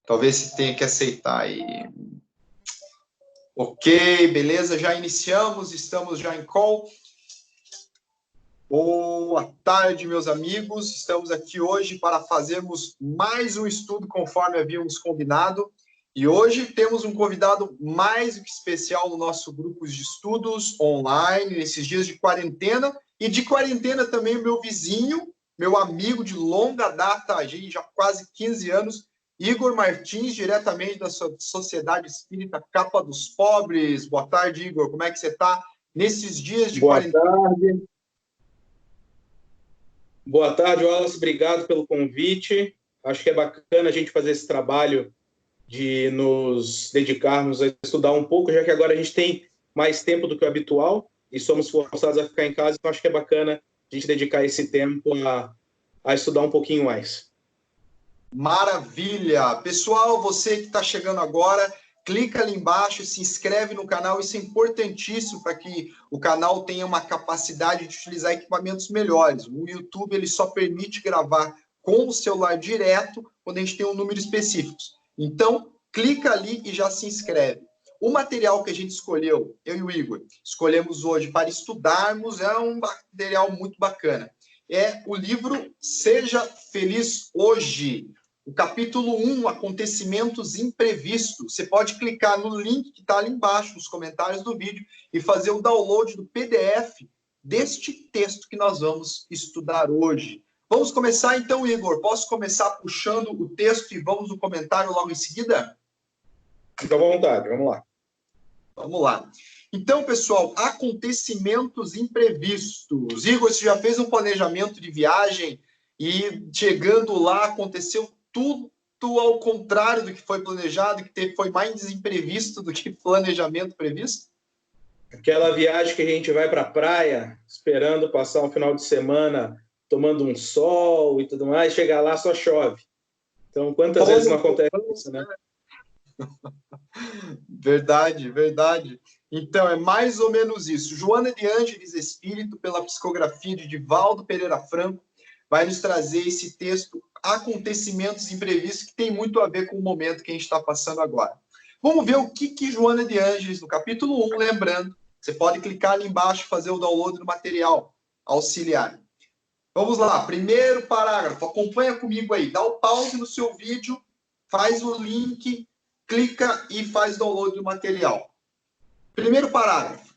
Talvez você tenha que aceitar aí. Ok, beleza, já iniciamos, estamos já em call. Boa tarde, meus amigos. Estamos aqui hoje para fazermos mais um estudo conforme havíamos combinado. E hoje temos um convidado mais do que especial no nosso grupo de estudos online, nesses dias de quarentena. E de quarentena também o meu vizinho, meu amigo de longa data, já quase 15 anos, Igor Martins, diretamente da Sociedade Espírita Capa dos Pobres. Boa tarde, Igor. Como é que você está nesses dias de quarentena? Boa tarde. Boa tarde, Wallace. Obrigado pelo convite. Acho que é bacana a gente fazer esse trabalho de nos dedicarmos a estudar um pouco, já que agora a gente tem mais tempo do que o habitual e somos forçados a ficar em casa, então acho que é bacana a gente dedicar esse tempo a estudar um pouquinho mais. Maravilha! Pessoal, você que está chegando agora, clica ali embaixo, se inscreve no canal, isso é importantíssimo para que o canal tenha uma capacidade de utilizar equipamentos melhores. O YouTube ele só permite gravar com o celular direto quando a gente tem um número específico. Então, clica ali e já se inscreve. O material que a gente escolheu, eu e o Igor, escolhemos hoje para estudarmos, é um material muito bacana. É o livro Seja Feliz Hoje, o capítulo 1, Acontecimentos Imprevistos. Você pode clicar no link que está ali embaixo, nos comentários do vídeo, e fazer o download do PDF deste texto que nós vamos estudar hoje. Vamos começar então, Igor. Posso começar puxando o texto e vamos no comentário logo em seguida? Fica à vontade, vamos lá. Vamos lá. Então, pessoal, acontecimentos imprevistos. Igor, você já fez um planejamento de viagem e chegando lá aconteceu tudo ao contrário do que foi planejado, que foi mais imprevisto do que planejamento previsto? Aquela viagem que a gente vai para a praia, esperando passar um final de semana, tomando um sol e tudo mais, chegar lá só chove. Então, quantas vezes não acontece isso, né? Verdade, verdade. Então, é mais ou menos isso. Joana de Ângeles Espírito, pela psicografia de Divaldo Pereira Franco, vai nos trazer esse texto, Acontecimentos Imprevistos, que tem muito a ver com o momento que a gente está passando agora. Vamos ver o que Joana de Ângeles, no capítulo 1, lembrando, você pode clicar ali embaixo e fazer o download do material auxiliar. Vamos lá, primeiro parágrafo, acompanha comigo aí, dá o pause no seu vídeo, faz o link, clica e faz download do material. Primeiro parágrafo.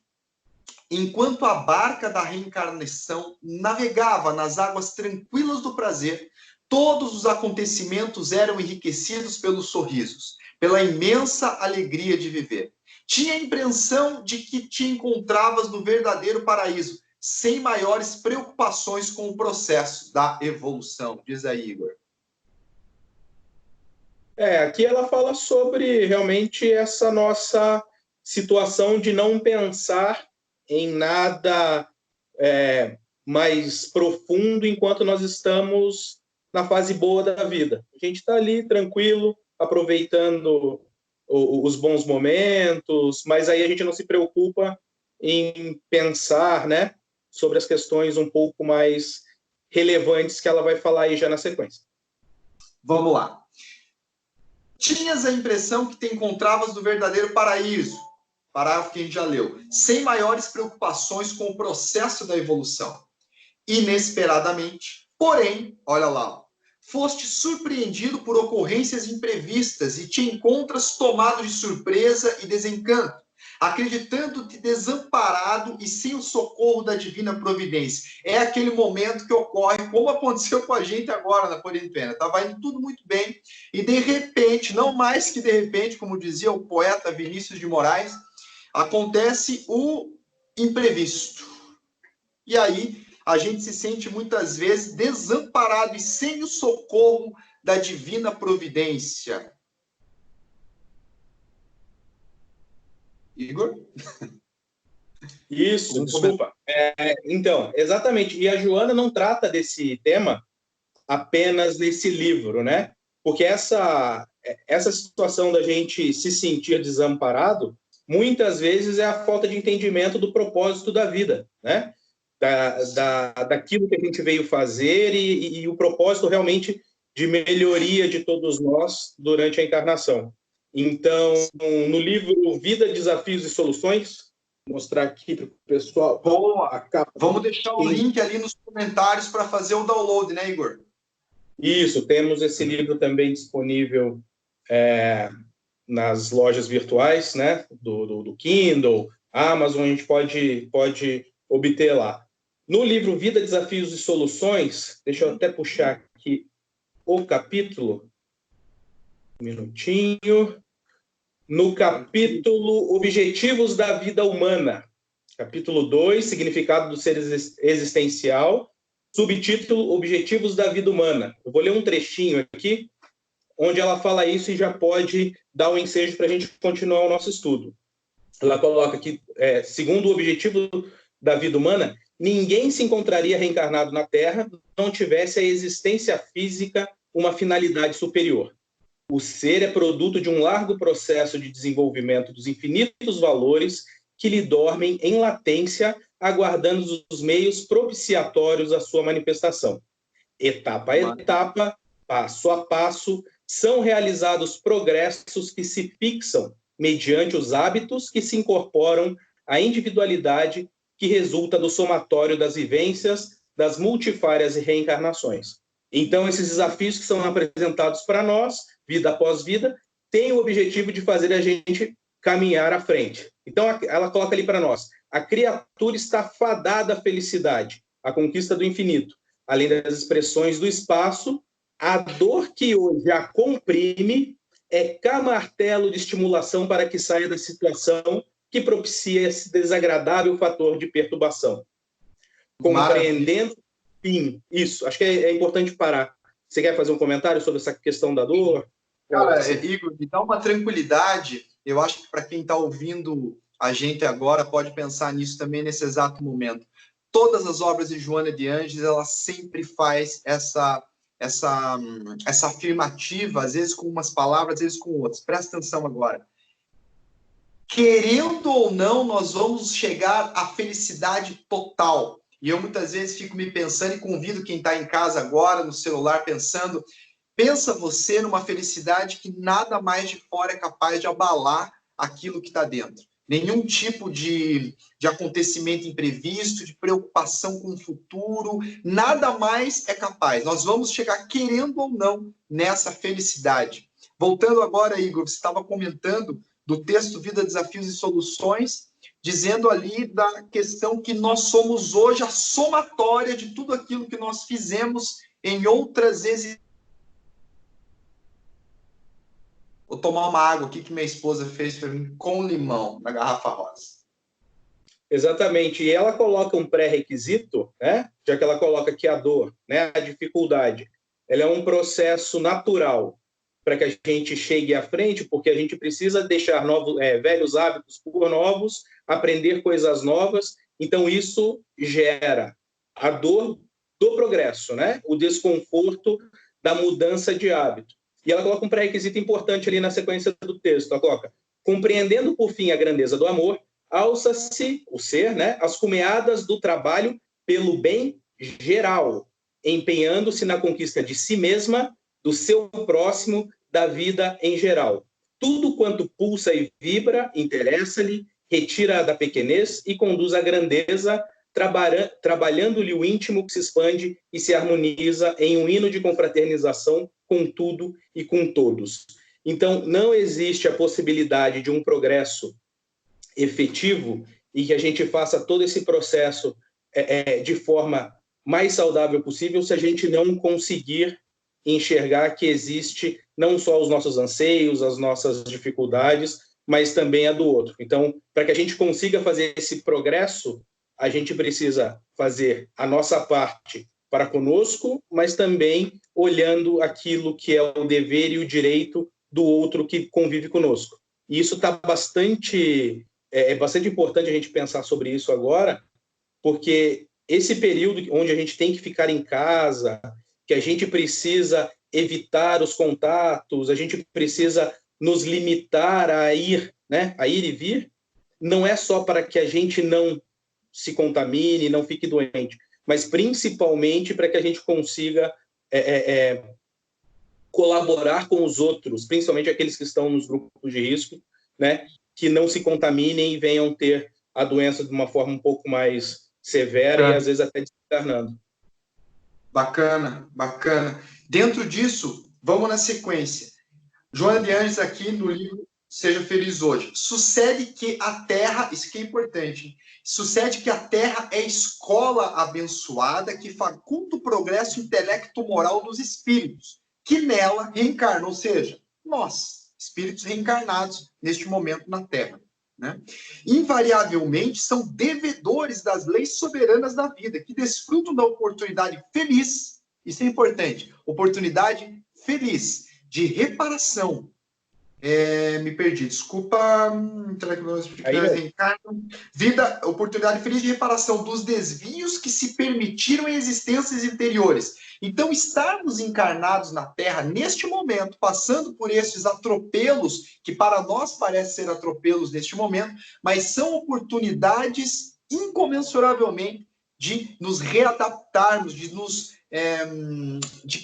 Enquanto a barca da reencarnação navegava nas águas tranquilas do prazer, todos os acontecimentos eram enriquecidos pelos sorrisos, pela imensa alegria de viver. Tinha a impressão de que te encontravas no verdadeiro paraíso, sem maiores preocupações com o processo da evolução. Diz aí, Igor. Aqui ela fala sobre realmente essa nossa situação de não pensar em nada mais profundo enquanto nós estamos na fase boa da vida. A gente está ali tranquilo, aproveitando os bons momentos, mas aí a gente não se preocupa em pensar, né, sobre as questões um pouco mais relevantes que ela vai falar aí já na sequência. Vamos lá. Tinhas a impressão que te encontravas no verdadeiro paraíso, parágrafo que a gente já leu, sem maiores preocupações com o processo da evolução. Inesperadamente, porém, olha lá, foste surpreendido por ocorrências imprevistas e te encontras tomado de surpresa e desencanto, acreditando-te desamparado e sem o socorro da divina providência. É aquele momento que ocorre, como aconteceu com a gente agora na quarentena. Estava indo tudo muito bem e, de repente, não mais que de repente, como dizia o poeta Vinícius de Moraes, acontece o imprevisto. E aí a gente se sente muitas vezes desamparado e sem o socorro da divina providência. Igor? Isso, desculpa. Então, exatamente. E a Joana não trata desse tema apenas nesse livro, né? Porque essa situação da gente se sentir desamparado, muitas vezes é a falta de entendimento do propósito da vida, né? Daquilo que a gente veio fazer e o propósito realmente de melhoria de todos nós durante a encarnação. Então, no livro Vida, Desafios e Soluções, vou mostrar aqui para o pessoal. Boa! Vamos deixar o link ali nos comentários para fazer o download, né, Igor? Isso, temos esse livro também disponível nas lojas virtuais, né, do Kindle, Amazon, a gente pode obter lá. No livro Vida, Desafios e Soluções, deixa eu até puxar aqui o capítulo, um minutinho, no capítulo Objetivos da Vida Humana, capítulo 2, Significado do Ser Existencial, subtítulo Objetivos da Vida Humana. Eu vou ler um trechinho aqui, onde ela fala isso e já pode dar um ensejo para a gente continuar o nosso estudo. Ela coloca que, segundo o objetivo da vida humana, ninguém se encontraria reencarnado na Terra se não tivesse a existência física uma finalidade superior. O ser é produto de um largo processo de desenvolvimento dos infinitos valores que lhe dormem em latência, aguardando os meios propiciatórios à sua manifestação. Etapa a etapa, passo a passo, são realizados progressos que se fixam mediante os hábitos que se incorporam à individualidade que resulta do somatório das vivências das multifárias reencarnações. Então, esses desafios que são apresentados para nós, vida após vida, têm o objetivo de fazer a gente caminhar à frente. Então, ela coloca ali para nós, a criatura está fadada à felicidade, à conquista do infinito, além das expressões do espaço. A dor que hoje a comprime é camartelo de estimulação para que saia da situação que propicia esse desagradável fator de perturbação. Compreendendo, sim, isso. Acho que é importante parar. Você quer fazer um comentário sobre essa questão da dor? Cara, Igor, me dá uma tranquilidade. Eu acho que para quem está ouvindo a gente agora pode pensar nisso também nesse exato momento. Todas as obras de Joana de Ângeles, ela sempre faz essa afirmativa, às vezes com umas palavras, às vezes com outras. Presta atenção agora. Querendo ou não, nós vamos chegar à felicidade total. E eu muitas vezes fico me pensando e convido quem está em casa agora, no celular, pensando, pensa você numa felicidade que nada mais de fora é capaz de abalar aquilo que está dentro. Nenhum tipo de acontecimento imprevisto, de preocupação com o futuro, nada mais é capaz. Nós vamos chegar, querendo ou não, nessa felicidade. Voltando agora, Igor, você estava comentando do texto Vida, Desafios e Soluções, dizendo ali da questão que nós somos hoje a somatória de tudo aquilo que nós fizemos em outras existências. Vou tomar uma água aqui que minha esposa fez para mim com limão, na garrafa rosa. Exatamente. E ela coloca um pré-requisito, né? Já que ela coloca que a dor, né? A dificuldade, ela é um processo natural para que a gente chegue à frente, porque a gente precisa deixar velhos hábitos por novos, aprender coisas novas. Então, isso gera a dor do progresso, né? O desconforto da mudança de hábito. E ela coloca um pré-requisito importante ali na sequência do texto. Ela coloca, compreendendo, por fim, a grandeza do amor, alça-se o ser, né, as cumeadas do trabalho pelo bem geral, empenhando-se na conquista de si mesma, do seu próximo, da vida em geral. Tudo quanto pulsa e vibra, interessa-lhe, retira da pequenez e conduz à grandeza, trabalhando-lhe o íntimo que se expande e se harmoniza em um hino de confraternização com tudo e com todos. Então, não existe a possibilidade de um progresso efetivo e que a gente faça todo esse processo de forma mais saudável possível se a gente não conseguir enxergar que existe não só os nossos anseios, as nossas dificuldades, mas também a do outro. Então, para que a gente consiga fazer esse progresso, a gente precisa fazer a nossa parte para conosco, mas também olhando aquilo que é o dever e o direito do outro que convive conosco. E isso está bastante importante a gente pensar sobre isso agora, porque esse período onde a gente tem que ficar em casa, que a gente precisa evitar os contatos, a gente precisa nos limitar a ir, né, a ir e vir, não é só para que a gente não se contamine, não fique doente, mas principalmente para que a gente consiga colaborar com os outros, principalmente aqueles que estão nos grupos de risco, né, que não se contaminem e venham ter a doença de uma forma um pouco mais severa e às vezes até desencarnando. Bacana, bacana. Dentro disso, vamos na sequência. Joana de Anjos aqui no livro Seja Feliz Hoje. Sucede que a Terra, isso que é importante, hein? Sucede que a Terra é escola abençoada que faculta o progresso intelecto-moral dos espíritos, que nela reencarnam, ou seja, nós, espíritos reencarnados neste momento na Terra. Né? Invariavelmente são devedores das leis soberanas da vida, que desfrutam da oportunidade feliz, isso é importante, oportunidade feliz de reparação. Me perdi, desculpa. Vida, oportunidade feliz de reparação dos desvios que se permitiram em existências anteriores. Então, estarmos encarnados na Terra neste momento, passando por esses atropelos, que para nós parecem ser atropelos neste momento, mas são oportunidades incomensuravelmente de nos readaptarmos, de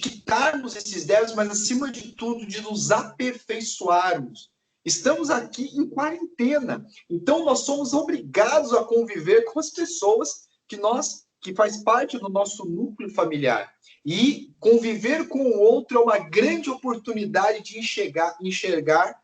quitarmos esses débitos, mas acima de tudo, de nos aperfeiçoarmos. Estamos aqui em quarentena, então nós somos obrigados a conviver com as pessoas que faz parte do nosso núcleo familiar. E conviver com o outro é uma grande oportunidade de enxergar-se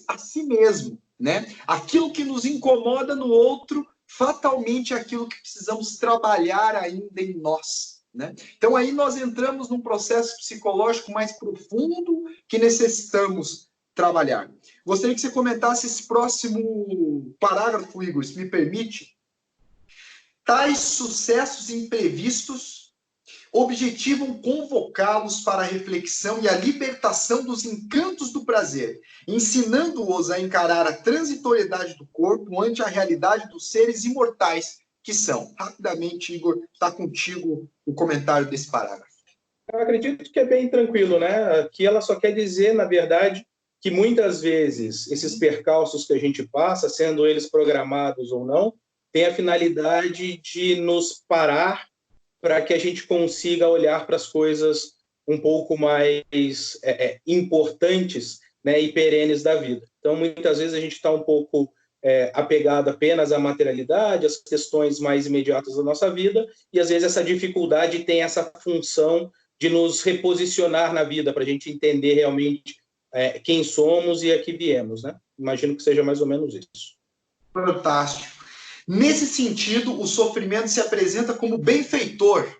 a si mesmo, né? Aquilo que nos incomoda no outro, fatalmente é aquilo que precisamos trabalhar ainda em nós, né? Então aí nós entramos num processo psicológico mais profundo que necessitamos trabalhar. Gostaria que você comentasse esse próximo parágrafo, Igor, se me permite. Tais sucessos imprevistos objetivam convocá-los para a reflexão e a libertação dos encantos do prazer, ensinando-os a encarar a transitoriedade do corpo ante a realidade dos seres imortais que são. Rapidamente, Igor, está contigo o comentário desse parágrafo. Eu acredito que é bem tranquilo, né? Que ela só quer dizer, na verdade, que muitas vezes esses percalços que a gente passa, sendo eles programados ou não, tem a finalidade de nos parar para que a gente consiga olhar para as coisas um pouco mais importantes, né, e perenes da vida. Então, muitas vezes a gente está um pouco apegado apenas à materialidade, às questões mais imediatas da nossa vida, e às vezes essa dificuldade tem essa função de nos reposicionar na vida, para a gente entender realmente quem somos e a que viemos, né? Imagino que seja mais ou menos isso. Fantástico. Nesse sentido, o sofrimento se apresenta como benfeitor,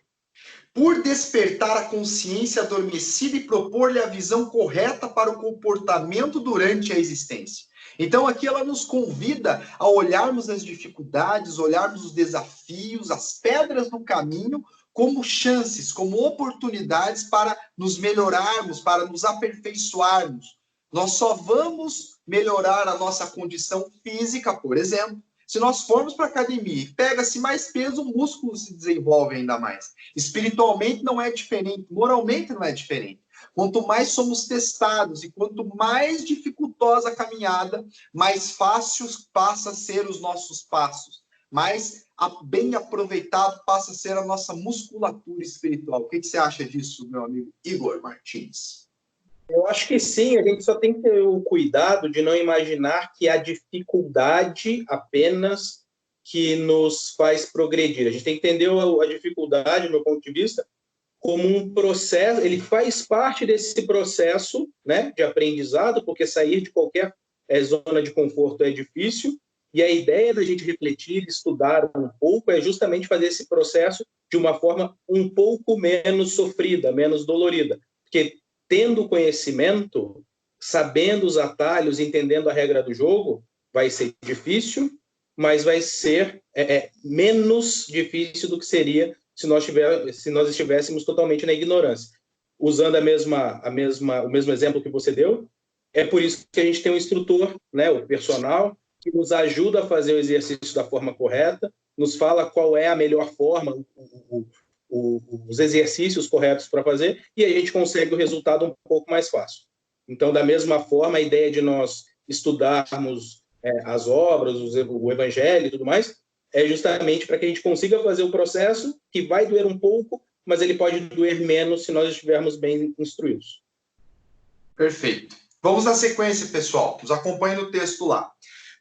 por despertar a consciência adormecida e propor-lhe a visão correta para o comportamento durante a existência. Então, aqui ela nos convida a olharmos as dificuldades, olharmos os desafios, as pedras no caminho, como chances, como oportunidades para nos melhorarmos, para nos aperfeiçoarmos. Nós só vamos melhorar a nossa condição física, por exemplo, se nós formos para a academia e pega-se mais peso, o músculo se desenvolve ainda mais. Espiritualmente não é diferente, moralmente não é diferente. Quanto mais somos testados e quanto mais dificultosa a caminhada, mais fáceis passa a ser os nossos passos. Mais bem aproveitado passa a ser a nossa musculatura espiritual. O que você acha disso, meu amigo Igor Martins? Eu acho que sim, a gente só tem que ter o cuidado de não imaginar que a dificuldade apenas que nos faz progredir. A gente tem que entender a dificuldade, do meu ponto de vista, como um processo, ele faz parte desse processo, né, de aprendizado, porque sair de qualquer zona de conforto é difícil, e a ideia da gente refletir, estudar um pouco, é justamente fazer esse processo de uma forma um pouco menos sofrida, menos dolorida, porque tendo conhecimento, sabendo os atalhos, entendendo a regra do jogo, vai ser difícil, mas vai ser menos difícil do que seria se nós estivéssemos totalmente na ignorância. Usando o mesmo exemplo que você deu, é por isso que a gente tem um instrutor, né, o personal, que nos ajuda a fazer o exercício da forma correta, nos fala qual é a melhor forma, os exercícios corretos para fazer, e a gente consegue o resultado um pouco mais fácil. Então, da mesma forma, a ideia de nós estudarmos as obras, o evangelho e tudo mais, é justamente para que a gente consiga fazer o processo, que vai doer um pouco, mas ele pode doer menos se nós estivermos bem instruídos. Perfeito. Vamos na sequência, pessoal. Nos acompanhe no texto lá.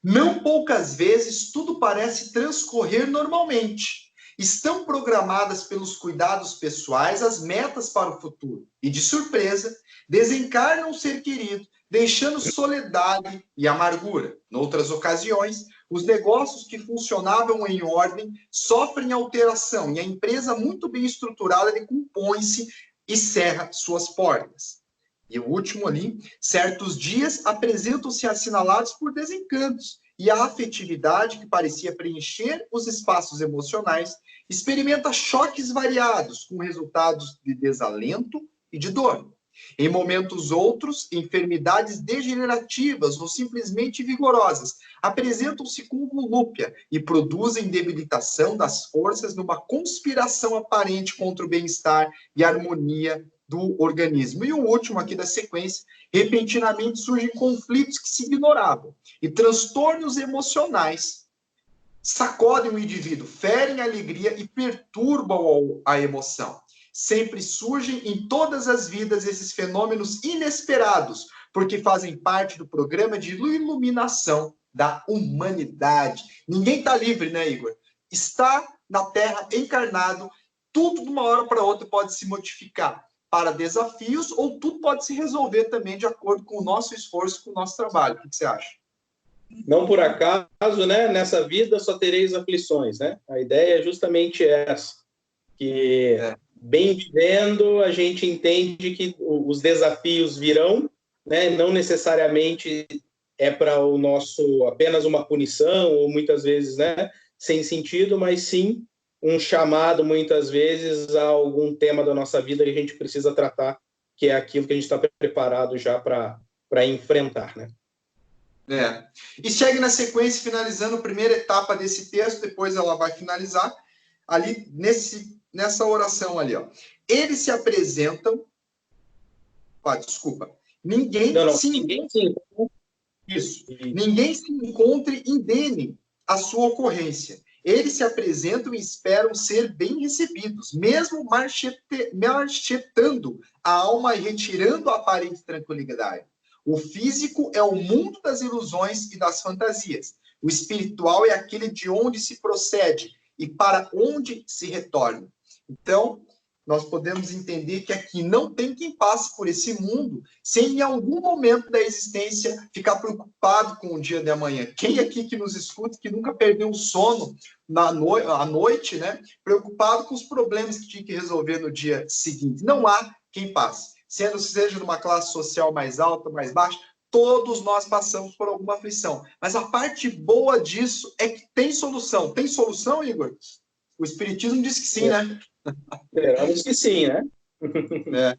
Não poucas vezes tudo parece transcorrer normalmente. Estão programadas pelos cuidados pessoais as metas para o futuro. E, de surpresa, desencarna um ser querido, deixando soledade e amargura. Noutras ocasiões, os negócios que funcionavam em ordem sofrem alteração e a empresa muito bem estruturada decompõe-se e cerra suas portas. E o último ali, certos dias apresentam-se assinalados por desencantos e a afetividade que parecia preencher os espaços emocionais experimenta choques variados com resultados de desalento e de dor. Em momentos outros, enfermidades degenerativas ou simplesmente vigorosas apresentam-se com volúpia e produzem debilitação das forças numa conspiração aparente contra o bem-estar e a harmonia do organismo. E o último aqui da sequência, repentinamente surgem conflitos que se ignoravam e transtornos emocionais sacodem o indivíduo, ferem a alegria e perturbam a emoção. Sempre surgem em todas as vidas esses fenômenos inesperados, porque fazem parte do programa de iluminação da humanidade. Ninguém está livre, né, Igor? Está na Terra encarnado, tudo de uma hora para outra pode se modificar para desafios, ou tudo pode se resolver também de acordo com o nosso esforço, com o nosso trabalho. O que você acha? Não por acaso, né, nessa vida só tereis aflições, né? A ideia é justamente essa, que bem vivendo a gente entende que os desafios virão, né? Não necessariamente é para o nosso apenas uma punição, ou muitas vezes, né, sem sentido, mas sim um chamado, muitas vezes, a algum tema da nossa vida que a gente precisa tratar, que é aquilo que a gente está preparado já para enfrentar, né? E segue na sequência, finalizando a primeira etapa desse texto, depois ela vai finalizar, ali nessa oração ali, ó. Eles se apresentam... desculpa. Ninguém se encontre indene a sua ocorrência. Eles se apresentam e esperam ser bem recebidos, mesmo marchetando a alma e retirando a aparente tranquilidade. O físico é o mundo das ilusões e das fantasias. O espiritual é aquele de onde se procede e para onde se retorna. Então, nós podemos entender que aqui não tem quem passe por esse mundo sem, em algum momento da existência, ficar preocupado com o dia de amanhã. Quem aqui que nos escuta, que nunca perdeu o sono à noite, né? Preocupado com os problemas que tinha que resolver no dia seguinte. Não há quem passe. Seja numa classe social mais alta, mais baixa, todos nós passamos por alguma aflição. Mas a parte boa disso é que tem solução. Tem solução, Igor? O Espiritismo diz que sim, né? Esperamos que sim, né?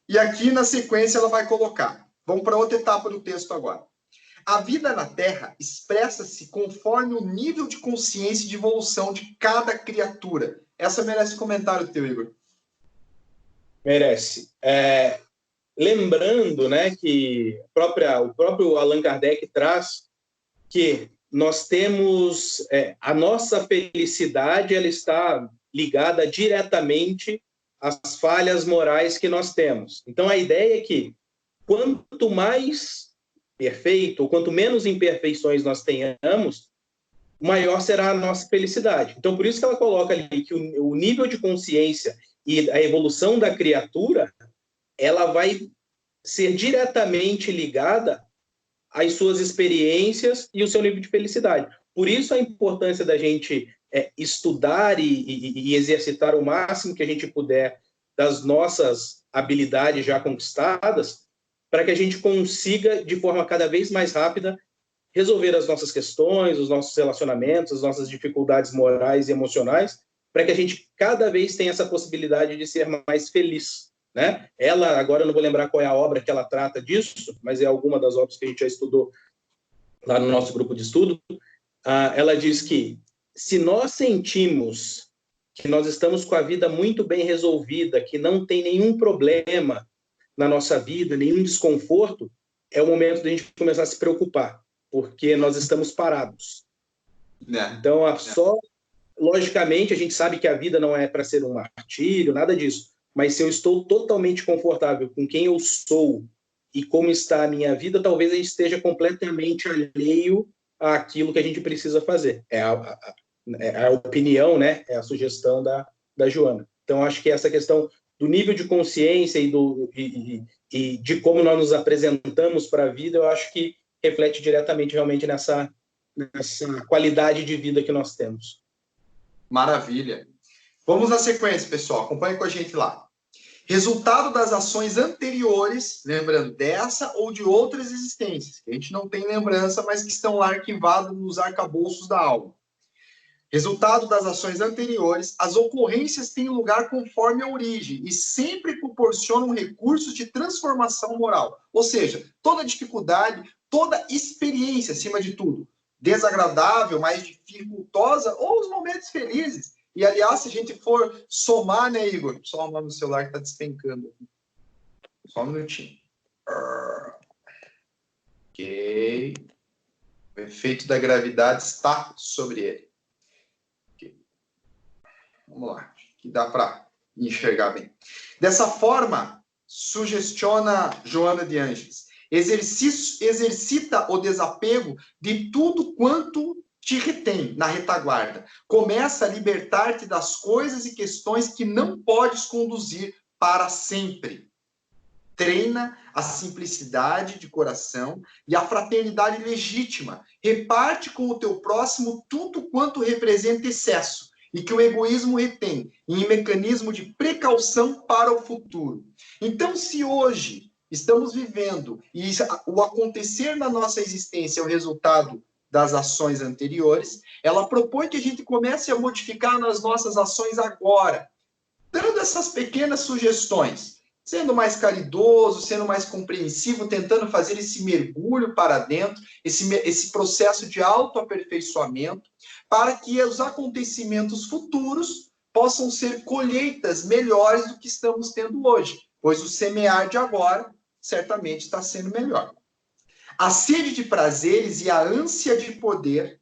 E aqui, na sequência, ela vai colocar. Vamos para outra etapa do texto agora. A vida na Terra expressa-se conforme o nível de consciência e de evolução de cada criatura. Essa merece comentário teu, Igor. Merece. Lembrando, né, que o próprio Allan Kardec traz que nós temos a nossa felicidade, ela está ligada diretamente às falhas morais que nós temos. Então, a ideia é que quanto mais perfeito, ou quanto menos imperfeições nós tenhamos, maior será a nossa felicidade. Então, por isso que ela coloca ali que o nível de consciência e a evolução da criatura, ela vai ser diretamente ligada às suas experiências e o seu nível de felicidade. Por isso a importância da gente estudar e exercitar o máximo que a gente puder das nossas habilidades já conquistadas, para que a gente consiga, de forma cada vez mais rápida, resolver as nossas questões, os nossos relacionamentos, as nossas dificuldades morais e emocionais, para que a gente cada vez tenha essa possibilidade de ser mais feliz, né? Ela, agora eu não vou lembrar qual é a obra que ela trata disso, mas é alguma das obras que a gente já estudou lá no nosso grupo de estudo. Ela diz que se nós sentimos que nós estamos com a vida muito bem resolvida, que não tem nenhum problema na nossa vida, nenhum desconforto, é o momento de a gente começar a se preocupar, porque nós estamos parados. Então, só logicamente, a gente sabe que a vida não é para ser um martírio, nada disso. Mas se eu estou totalmente confortável com quem eu sou e como está a minha vida, talvez a gente esteja completamente alheio àquilo que a gente precisa fazer. É a opinião, né? É a sugestão da Joana. Então, acho que essa questão do nível de consciência e de como nós nos apresentamos para a vida, eu acho que reflete diretamente realmente nessa qualidade de vida que nós temos. Maravilha. Vamos na sequência, pessoal. Acompanhe com a gente lá. Resultado das ações anteriores, lembrando dessa ou de outras existências, que a gente não tem lembrança, mas que estão lá arquivados nos arcabouços da alma. Resultado das ações anteriores, as ocorrências têm lugar conforme a origem e sempre proporcionam recursos de transformação moral. Ou seja, toda dificuldade, toda experiência, acima de tudo, desagradável, mais dificultosa, ou os momentos felizes. E, aliás, se a gente for somar, né, Igor? Só o nome do celular que está despencando. Só um minutinho. Ok. O efeito da gravidade está sobre ele. Vamos lá, que dá para enxergar bem. Dessa forma, sugestiona Joana de Ângeles, exercita o desapego de tudo quanto te retém na retaguarda. Começa a libertar-te das coisas e questões que não podes conduzir para sempre. Treina a simplicidade de coração e a fraternidade legítima. Reparte com o teu próximo tudo quanto representa excesso e que o egoísmo retém em mecanismo de precaução para o futuro. Então, se hoje estamos vivendo e o acontecer na nossa existência é o resultado das ações anteriores, ela propõe que a gente comece a modificar nas nossas ações agora, dando essas pequenas sugestões, sendo mais caridoso, sendo mais compreensivo, tentando fazer esse mergulho para dentro, esse processo de autoaperfeiçoamento, para que os acontecimentos futuros possam ser colheitas melhores do que estamos tendo hoje, pois o semear de agora certamente está sendo melhor. A sede de prazeres e a ânsia de poder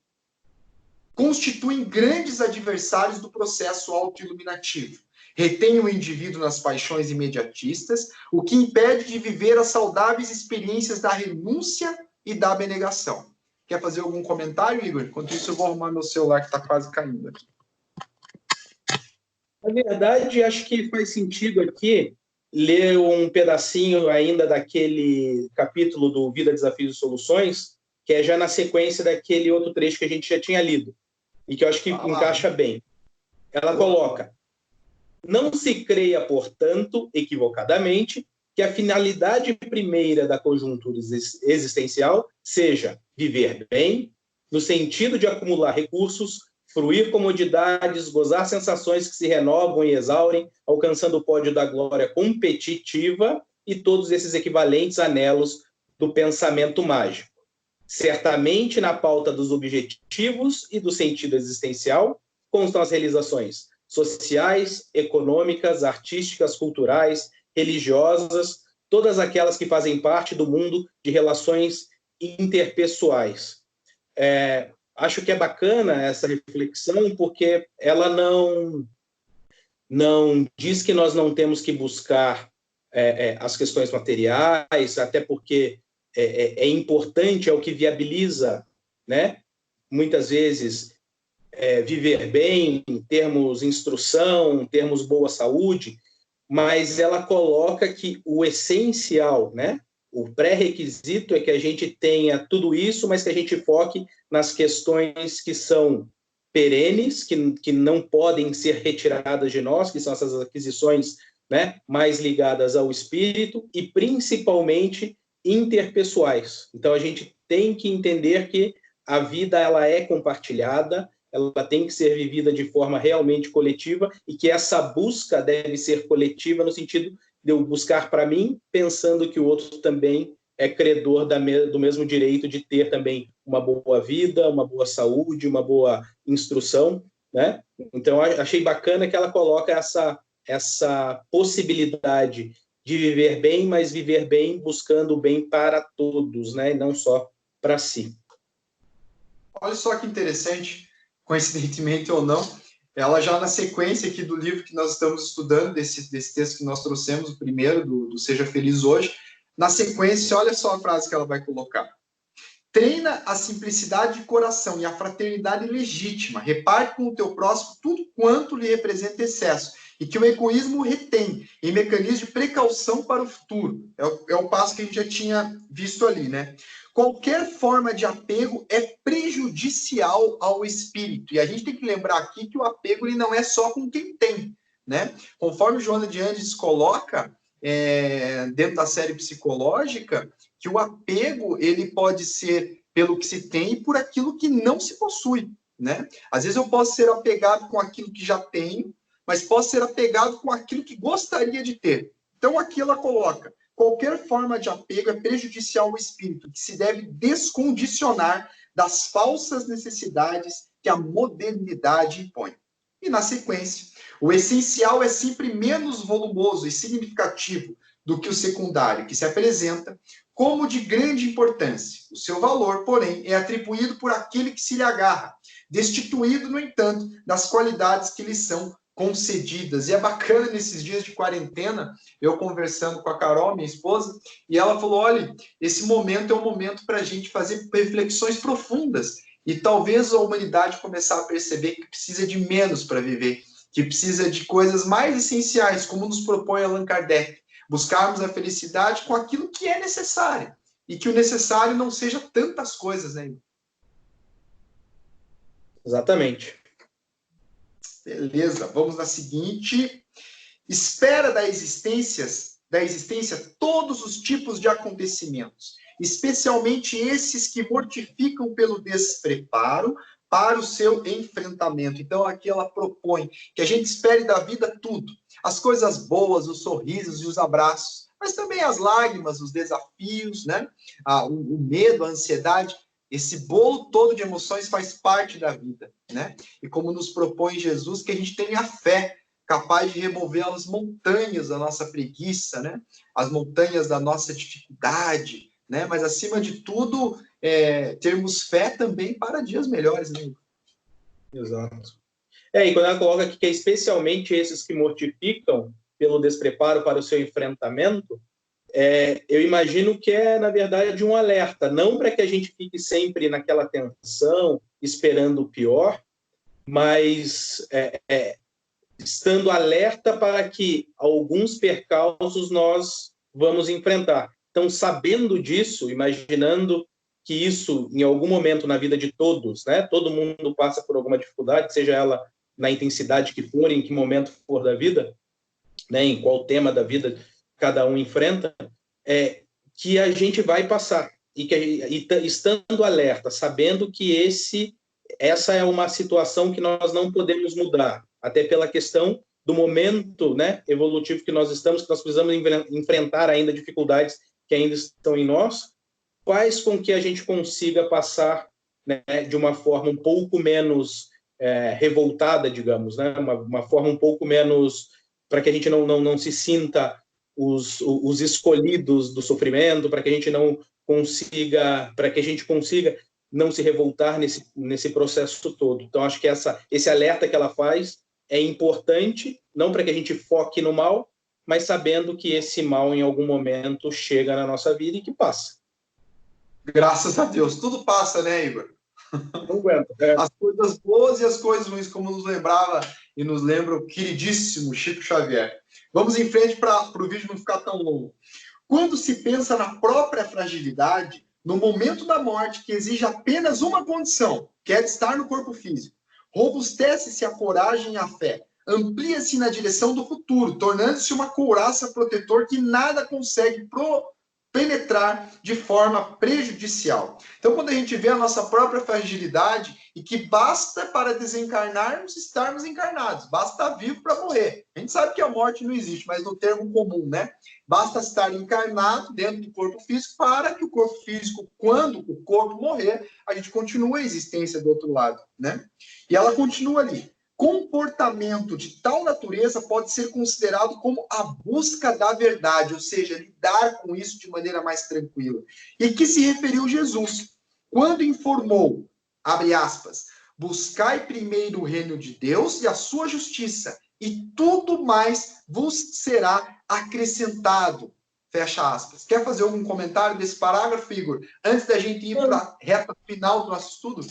constituem grandes adversários do processo autoiluminativo. Retém o indivíduo nas paixões imediatistas, o que impede de viver as saudáveis experiências da renúncia e da abnegação. Quer fazer algum comentário, Igor? Enquanto isso, eu vou arrumar meu celular que está quase caindo aqui. Na verdade, acho que faz sentido aqui ler um pedacinho ainda daquele capítulo do Vida, Desafios e Soluções, que é já na sequência daquele outro trecho que a gente já tinha lido, e que eu acho que encaixa bem. Ela coloca: não se creia, portanto, equivocadamente, que a finalidade primeira da conjuntura existencial seja viver bem, no sentido de acumular recursos, fruir comodidades, gozar sensações que se renovam e exaurem, alcançando o pódio da glória competitiva e todos esses equivalentes anelos do pensamento mágico. Certamente, na pauta dos objetivos e do sentido existencial, constam as realizações sociais, econômicas, artísticas, culturais, religiosas, todas aquelas que fazem parte do mundo de relações interpessoais. Acho que é bacana essa reflexão, porque ela não diz que nós não temos que buscar as questões materiais, até porque é importante, é o que viabiliza, né? Muitas vezes, viver bem, termos instrução, termos boa saúde, mas ela coloca que o essencial, né? O pré-requisito é que a gente tenha tudo isso, mas que a gente foque nas questões que são perenes, que não podem ser retiradas de nós, que são essas aquisições, né, mais ligadas ao espírito e principalmente interpessoais. Então a gente tem que entender que a vida ela é compartilhada, ela tem que ser vivida de forma realmente coletiva e que essa busca deve ser coletiva no sentido de eu buscar para mim, pensando que o outro também é credor do mesmo direito de ter também uma boa vida, uma boa saúde, uma boa instrução, né? Então, achei bacana que ela coloca essa possibilidade de viver bem, mas viver bem buscando o bem para todos, né? E não só para si. Olha só que interessante, coincidentemente ou não, ela já na sequência aqui do livro que nós estamos estudando, desse texto que nós trouxemos, o primeiro, do Seja Feliz Hoje, na sequência, olha só a frase que ela vai colocar. Treina a simplicidade de coração e a fraternidade legítima. Reparte com o teu próximo tudo quanto lhe representa excesso. E que o egoísmo retém em mecanismo de precaução para o futuro. É o passo que a gente já tinha visto ali, né? Qualquer forma de apego é prejudicial ao espírito. E a gente tem que lembrar aqui que o apego ele não é só com quem tem, né? Conforme Joana de Ângeles coloca dentro da série psicológica, que o apego ele pode ser pelo que se tem e por aquilo que não se possui, né? Às vezes eu posso ser apegado com aquilo que já tenho, mas posso ser apegado com aquilo que gostaria de ter. Então aqui ela coloca: qualquer forma de apego é prejudicial ao espírito, que se deve descondicionar das falsas necessidades que a modernidade impõe. E na sequência, o essencial é sempre menos volumoso e significativo do que o secundário, que se apresenta como de grande importância. O seu valor, porém, é atribuído por aquele que se lhe agarra, destituído, no entanto, das qualidades que lhe são concedidas. E é bacana, nesses dias de quarentena, eu conversando com a Carol, minha esposa, e ela falou: olha, esse momento é um momento para a gente fazer reflexões profundas, e talvez a humanidade começar a perceber que precisa de menos para viver, que precisa de coisas mais essenciais, como nos propõe Allan Kardec, buscarmos a felicidade com aquilo que é necessário, e que o necessário não seja tantas coisas, né? Exatamente. Beleza, vamos na seguinte. Espera da existência todos os tipos de acontecimentos, especialmente esses que mortificam pelo despreparo para o seu enfrentamento. Então, aqui ela propõe que a gente espere da vida tudo, as coisas boas, os sorrisos e os abraços, mas também as lágrimas, os desafios, né? O medo, a ansiedade. Esse bolo todo de emoções faz parte da vida, né? E como nos propõe Jesus, que a gente tenha fé capaz de remover as montanhas da nossa preguiça, né? As montanhas da nossa dificuldade, né? Mas, acima de tudo, termos fé também para dias melhores, né? Exato. E quando ela coloca aqui que é especialmente esses que mortificam pelo despreparo para o seu enfrentamento, eu imagino que na verdade, um alerta, não para que a gente fique sempre naquela tensão, esperando o pior, mas estando alerta para que alguns percalços nós vamos enfrentar. Então, sabendo disso, imaginando que isso, em algum momento na vida de todos, né, todo mundo passa por alguma dificuldade, seja ela na intensidade que for, em que momento for da vida, né, em qual tema da vida cada um enfrenta, que a gente vai passar. E estando alerta, sabendo que essa é uma situação que nós não podemos mudar, até pela questão do momento, né, evolutivo que nós estamos, que nós precisamos enfrentar ainda dificuldades que ainda estão em nós, faz com que a gente consiga passar, né, de uma forma um pouco menos revoltada, digamos, né, uma forma um pouco menos, para que a gente não se sinta os escolhidos do sofrimento, para que a gente consiga não se revoltar nesse processo todo. Então, acho que esse alerta que ela faz é importante, não para que a gente foque no mal, mas sabendo que esse mal, em algum momento, chega na nossa vida e que passa. Graças a Deus. Tudo passa, né, Igor? Não aguento. As coisas boas e as coisas ruins, como nos lembrava e nos lembra o queridíssimo Chico Xavier. Vamos em frente para o vídeo não ficar tão longo. Quando se pensa na própria fragilidade, no momento da morte, que exige apenas uma condição, que é de estar no corpo físico, robustece-se a coragem e a fé, amplia-se na direção do futuro, tornando-se uma couraça protetor que nada consegue penetrar de forma prejudicial. Então, quando a gente vê a nossa própria fragilidade e que basta para desencarnarmos estarmos encarnados, basta estar vivo para morrer. A gente sabe que a morte não existe, mas no termo comum, né? Basta estar encarnado dentro do corpo físico para que o corpo físico, quando o corpo morrer, a gente continue a existência do outro lado, né? E ela continua ali. Comportamento de tal natureza pode ser considerado como a busca da verdade, ou seja, lidar com isso de maneira mais tranquila. E que se referiu Jesus, quando informou, abre aspas, buscai primeiro o reino de Deus e a sua justiça, e tudo mais vos será acrescentado. Fecha aspas. Quer fazer algum comentário desse parágrafo, Igor? Antes da gente ir para a reta final do nosso estudo?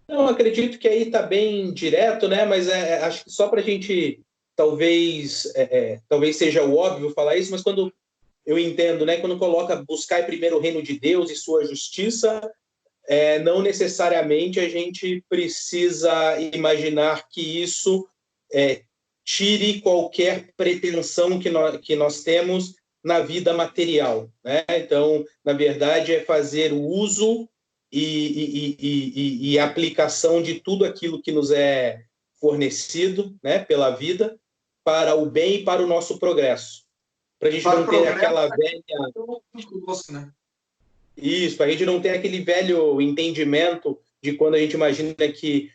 Não, acredito que aí está bem direto, né? Mas acho que só para a gente, talvez seja o óbvio falar isso, mas quando eu entendo, né? Quando coloca buscar primeiro o reino de Deus e sua justiça, não necessariamente a gente precisa imaginar que isso tire qualquer pretensão que nós temos na vida material, né? Então, na verdade, é fazer o uso e aplicação de tudo aquilo que nos é fornecido, né, pela vida, para o bem e para o nosso progresso. Para a gente não ter aquela velha... né? Isso, para a gente não ter aquele velho entendimento de quando a gente imagina que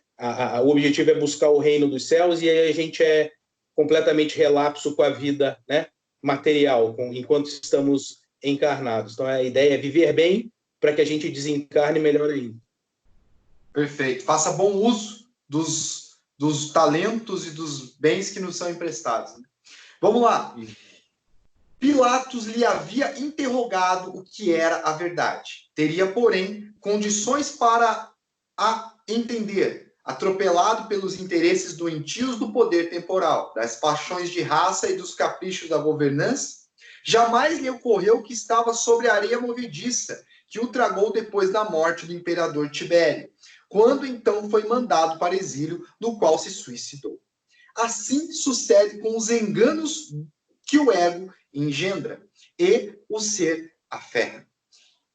o objetivo é buscar o reino dos céus e aí a gente é completamente relapso com a vida, né, material, enquanto estamos encarnados. Então, a ideia é viver bem para que a gente desencarne melhor ainda. Perfeito. Faça bom uso dos talentos e dos bens que nos são emprestados. Né? Vamos lá. Pilatos lhe havia interrogado o que era a verdade. Teria, porém, condições para a entender, atropelado pelos interesses doentios do poder temporal, das paixões de raça e dos caprichos da governança. Jamais lhe ocorreu que estava sobre a areia movediça, que o tragou depois da morte do imperador Tibério, quando então foi mandado para exílio, no qual se suicidou. Assim sucede com os enganos que o ego engendra e o ser aferra,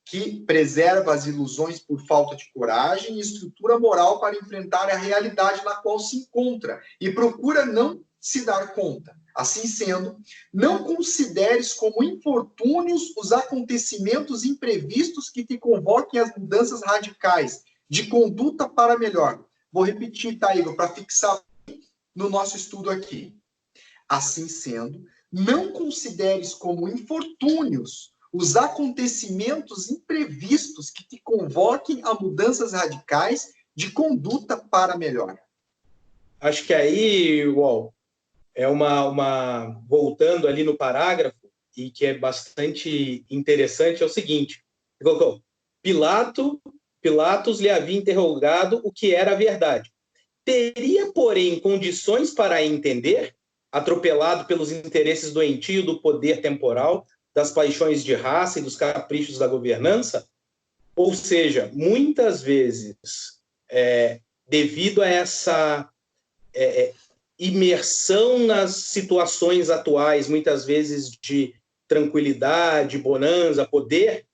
que preserva as ilusões por falta de coragem e estrutura moral para enfrentar a realidade na qual se encontra e procura não se dar conta. Assim sendo, não consideres como infortúnios os acontecimentos imprevistos que te convoquem às mudanças radicais de conduta para melhor. Vou repetir, tá, Igor, para fixar no nosso estudo aqui. Assim sendo, não consideres como infortúnios os acontecimentos imprevistos que te convoquem a mudanças radicais de conduta para melhor. Acho que aí, Uol, voltando ali no parágrafo, e que é bastante interessante, é o seguinte: Pilatos lhe havia interrogado o que era a verdade. Teria, porém, condições para entender, atropelado pelos interesses doentios do poder temporal, das paixões de raça e dos caprichos da governança? Ou seja, muitas vezes, devido a essa imersão nas situações atuais, muitas vezes de tranquilidade, bonança, poder,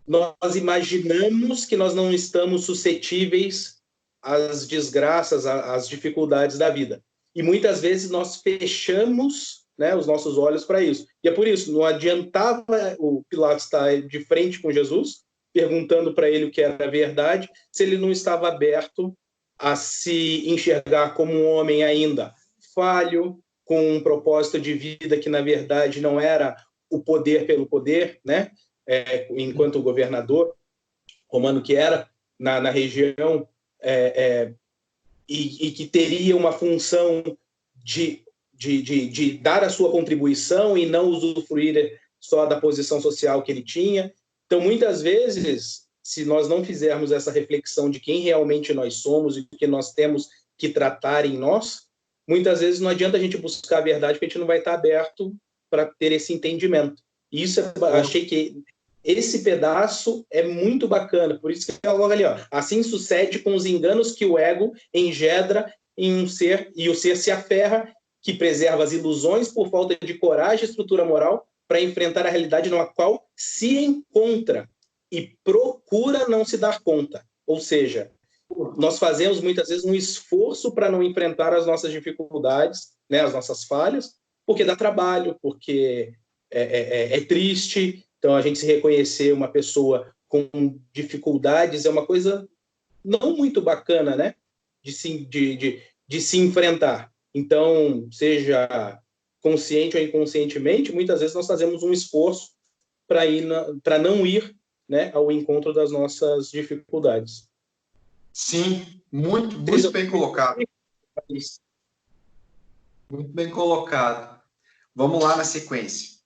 nós imaginamos que nós não estamos suscetíveis às desgraças, às dificuldades da vida. E muitas vezes nós fechamos, né, os nossos olhos para isso. E é por isso, não adiantava o Pilatos estar de frente com Jesus, perguntando para ele o que era a verdade, se ele não estava aberto a se enxergar como um homem ainda falho, com um propósito de vida que, na verdade, não era o poder pelo poder, né? Enquanto governador romano que era na região, e que teria uma função de dar a sua contribuição e não usufruir só da posição social que ele tinha. Então, muitas vezes, se nós não fizermos essa reflexão de quem realmente nós somos e o que nós temos que tratar em nós, muitas vezes não adianta a gente buscar a verdade, porque a gente não vai estar aberto para ter esse entendimento. E isso, achei que esse pedaço é muito bacana, por isso que eu coloco ali, ó, assim sucede com os enganos que o ego engendra em um ser, e o ser se aferra, que preserva as ilusões por falta de coragem e estrutura moral para enfrentar a realidade na qual se encontra e procura não se dar conta. Ou seja, nós fazemos muitas vezes um esforço para não enfrentar as nossas dificuldades, né, as nossas falhas, porque dá trabalho, porque é triste. Então, a gente se reconhecer uma pessoa com dificuldades é uma coisa não muito bacana, né, de se enfrentar. Então, seja consciente ou inconscientemente, muitas vezes nós fazemos um esforço para não ir, né, ao encontro das nossas dificuldades. Sim, Muito bem colocado. Muito bem colocado. Vamos lá na sequência.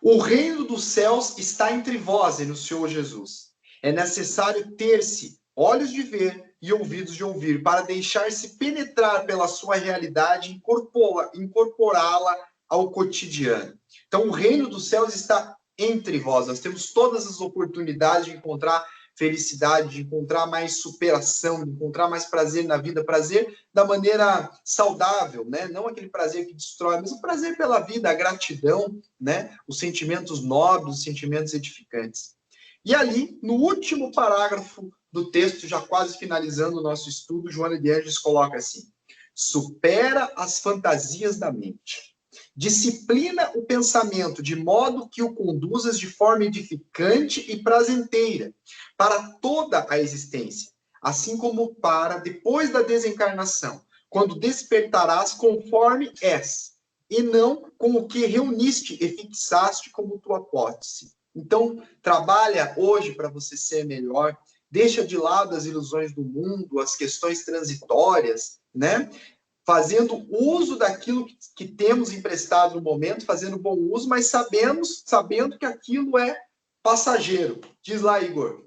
O reino dos céus está entre vós e no Senhor Jesus. É necessário ter-se olhos de ver e ouvidos de ouvir, para deixar-se penetrar pela sua realidade e incorporá-la ao cotidiano. Então, o reino dos céus está entre vós. Nós temos todas as oportunidades de encontrar felicidade, de encontrar mais superação, de encontrar mais prazer na vida, prazer da maneira saudável, né? Não aquele prazer que destrói, mas o prazer pela vida, a gratidão, né? Os sentimentos nobres, os sentimentos edificantes. E ali, no último parágrafo do texto, já quase finalizando o nosso estudo, Joana de Ângeles coloca assim: supera as fantasias da mente. Disciplina o pensamento de modo que o conduzas de forma edificante e prazenteira para toda a existência, assim como para depois da desencarnação, quando despertarás conforme és, e não com o que reuniste e fixaste como tua posse. Então, trabalha hoje para você ser melhor, deixa de lado as ilusões do mundo, as questões transitórias, né? Fazendo uso daquilo que temos emprestado no momento, fazendo bom uso, mas sabendo que aquilo é passageiro. Diz lá, Igor.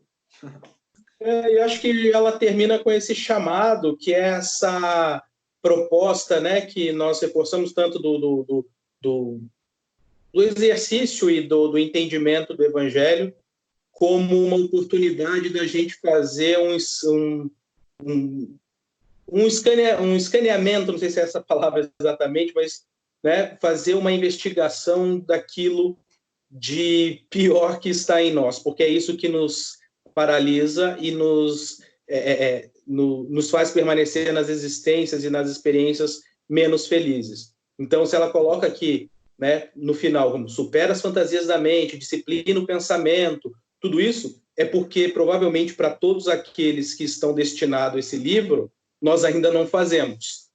Eu acho que ela termina com esse chamado, que é essa proposta, né, que nós reforçamos tanto do exercício e do entendimento do Evangelho, como uma oportunidade da gente fazer um escaneamento, não sei se é essa palavra exatamente, mas, né, fazer uma investigação daquilo de pior que está em nós, porque é isso que nos paralisa e nos faz permanecer nas existências e nas experiências menos felizes. Então, se ela coloca aqui, né, no final, como supera as fantasias da mente, disciplina o pensamento, tudo isso é porque, provavelmente, para todos aqueles que estão destinados a esse livro, nós ainda não fazemos.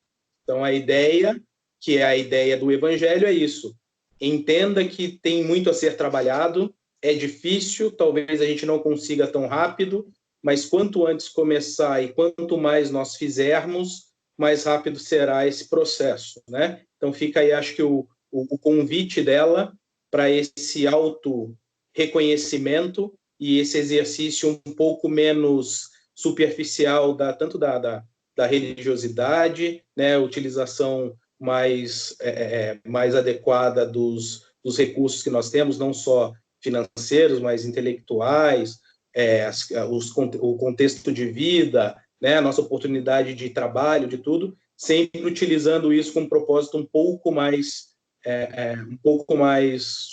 Então, a ideia, que é a ideia do Evangelho, é isso. Entenda que tem muito a ser trabalhado, é difícil, talvez a gente não consiga tão rápido, mas quanto antes começar e quanto mais nós fizermos, mais rápido será esse processo, né? Então, fica aí, acho que o convite dela para esse auto-reconhecimento e esse exercício um pouco menos superficial tanto da religiosidade, né, a utilização mais adequada dos recursos que nós temos, não só financeiros, mas intelectuais, o contexto de vida, né, a nossa oportunidade de trabalho, de tudo, sempre utilizando isso com um propósito um pouco mais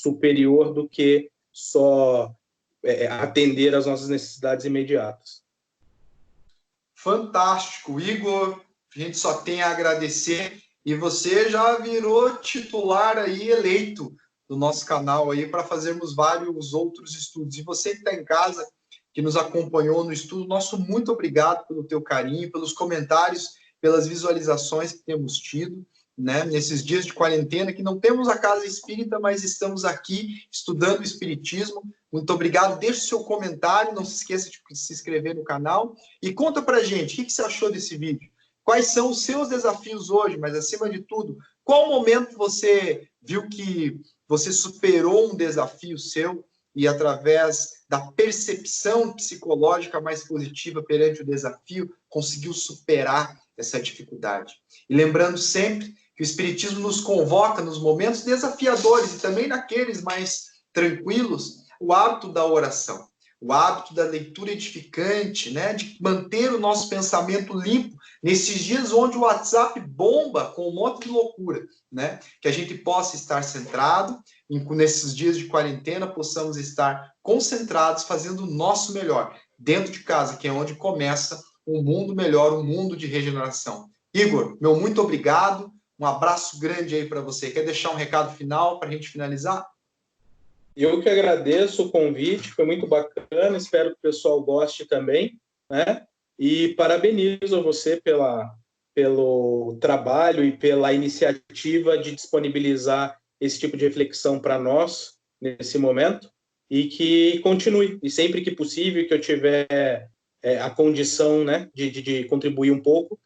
superior do que só atender às nossas necessidades imediatas. Fantástico, Igor. A gente só tem a agradecer. E você já virou titular aí, eleito do nosso canal aí para fazermos vários outros estudos. E você que está em casa, que nos acompanhou no estudo, nosso muito obrigado pelo teu carinho, pelos comentários, pelas visualizações que temos tido, né, nesses dias de quarentena, que não temos a casa espírita, mas estamos aqui estudando o espiritismo. Muito obrigado. Deixe seu comentário, não se esqueça de se inscrever no canal e conta pra gente o que você achou desse vídeo. Quais são os seus desafios hoje, mas acima de tudo, qual momento você viu que você superou um desafio seu e através da percepção psicológica mais positiva perante o desafio, conseguiu superar essa dificuldade. E lembrando sempre que o Espiritismo nos convoca nos momentos desafiadores e também naqueles mais tranquilos, o hábito da oração, o hábito da leitura edificante, né, de manter o nosso pensamento limpo nesses dias onde o WhatsApp bomba com um monte de loucura, né, que a gente possa estar centrado, nesses dias de quarentena possamos estar concentrados, fazendo o nosso melhor, dentro de casa, que é onde começa um mundo melhor, um mundo de regeneração. Igor, meu muito obrigado, um abraço grande aí para você. Quer deixar um recado final para a gente finalizar? Eu que agradeço o convite, foi muito bacana, espero que o pessoal goste também, né? E parabenizo você pelo trabalho e pela iniciativa de disponibilizar esse tipo de reflexão para nós nesse momento, e que continue. E sempre que possível, que eu tiver a condição, né, de contribuir um pouco,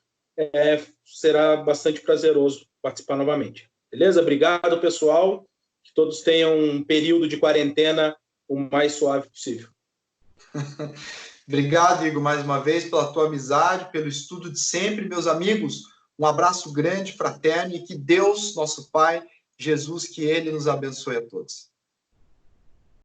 será bastante prazeroso participar novamente. Beleza? Obrigado, pessoal. Que todos tenham um período de quarentena o mais suave possível. Obrigado, Igor, mais uma vez, pela tua amizade, pelo estudo de sempre. Meus amigos, um abraço grande, fraterno, e que Deus, nosso Pai, Jesus, que Ele nos abençoe a todos.